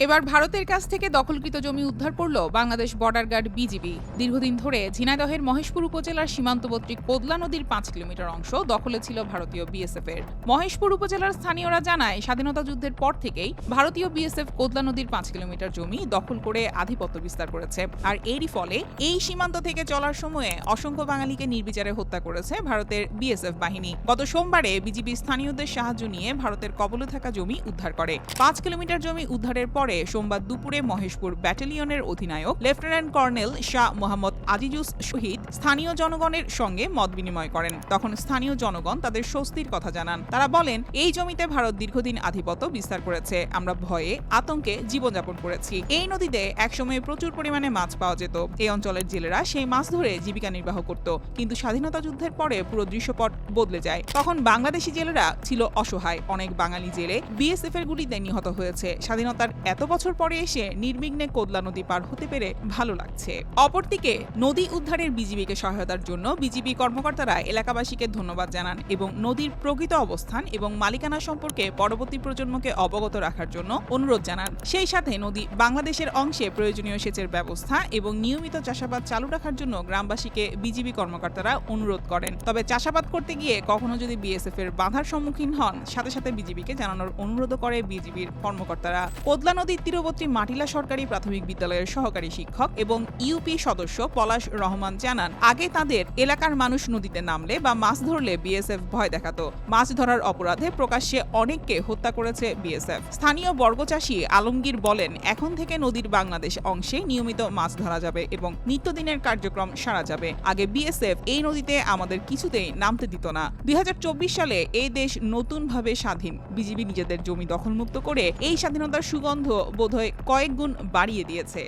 এবার ভারতের কাছ থেকে দখলকৃত জমি উদ্ধার করল বাংলাদেশ বর্ডার গার্ড বিজিবি। দীর্ঘদিন ধরে ঝিনাইদহের মহেশপুর উপজেলার সীমান্তবর্তী কোদলা নদীর ৫ কিলোমিটার অংশ দখলে ছিল ভারতীয় বিএসএফ এর। মহেশপুর উপজেলার স্থানীয়রা জানায়, স্বাধীনতা যুদ্ধের পর থেকেই ভারতীয় বিএসএফ কোদলা নদীর ৫ কিলোমিটার জমি দখল করে আধিপত্য বিস্তার করেছে। আর এরই ফলে এই সীমান্ত থেকে চলার সময়ে অসংখ্য বাঙালিকে নির্বিচারে হত্যা করেছে ভারতের বিএসএফ বাহিনী। গত সোমবারে বিজিবি স্থানীয়দের সাহায্য নিয়ে ভারতের কবলে থাকা জমি উদ্ধার করে। ৫ কিলোমিটার জমি উদ্ধারের পরে সোমবার দুপুরে মহেশপুর ব্যাটালিয়নের অধিনায়ক লেফটেন্যান্ট কর্নেল শাহ মোহাম্মদ আজিজুস শহীদ স্থানীয় জনগণের সঙ্গে মত বিনিময় করেন। তখন স্থানীয় জনগণ তাদের স্বস্তির কথা জানান। তারা বলেন, এই জমিতে ভারত দীর্ঘদিন আধিপত্য বিস্তার করেছে। আমরা ভয়ে আতঙ্কে জীবনযাপন করেছি। এই নদীতে একসময় প্রচুর পরিমাণে মাছ পাওয়া যেত। এই অঞ্চলের জেলেরা সেই মাছ ধরে জীবিকা নির্বাহ করত। কিন্তু স্বাধীনতা যুদ্ধের পরে পুরো দৃশ্যপট বদলে যায়। তখন বাংলাদেশি জেলেরা ছিল অসহায়। অনেক বাঙালি জেলে বিএসএফ এর গুলিতে নিহত হয়েছে। স্বাধীনতার এত বছর পরে এসে নির্বিঘ্নে কোদলা নদী পার হতে পেরে ভালো লাগছে। অপরদিকে নদী উদ্ধারের বিজিবিকে সহায়তার জন্য বিজিবি কর্মকর্তারা এলাকাবাসীকে ধন্যবাদ জানান এবং নদীর প্রকৃত অবস্থান এবং মালিকানা সম্পর্কে পরবর্তী প্রজন্মকে অবগত রাখার জন্য অনুরোধ জানান। সেই সাথে নদী বাংলাদেশের অংশে প্রয়োজনীয় সেচের ব্যবস্থা এবং নিয়মিত চাষাবাদ চালু রাখার জন্য গ্রামবাসীকে বিজিবি কর্মকর্তারা অনুরোধ করেন। তবে চাষাবাদ করতে গিয়ে কখনো যদি বিএসএফ এর বাধার সম্মুখীন হন, সাথে সাথে বিজিবিকে জানানোর অনুরোধ করে বিজিবির কর্মকর্তারা। কোদলা নদীর তীরবর্তী মাটিলা সরকারি প্রাথমিক বিদ্যালয়ের সহকারী শিক্ষক এবং ইউপি সদস্য পলাশ রহমান জানান, আগে তাদের এলাকার মানুষ নদীতে নামলে বা মাছ ধরলে বিএসএফ ভয় দেখাতো। মাছ ধরার অপরাধে প্রকাশ্যে অনেককে হত্যা করেছে বিএসএফ। স্থানীয় বর্গচাষী আলমগীর বলেন, এখন থেকে নদীর বাংলাদেশ অংশে নিয়মিত মাছ ধরা যাবে এবং নিত্যদিনের কার্যক্রম সারা যাবে। আগে বিএসএফ এই নদীতে আমাদের কিছুতেই নামতে দিত না। ২০২৪ সালে এই দেশ নতুনভাবে স্বাধীন। বিজিবি নিজেদের জমি দখলমুক্ত করে এই স্বাধীনতার সুগন্ধ বোধহয় কয়েক গুণ বাড়িয়ে দিয়েছে।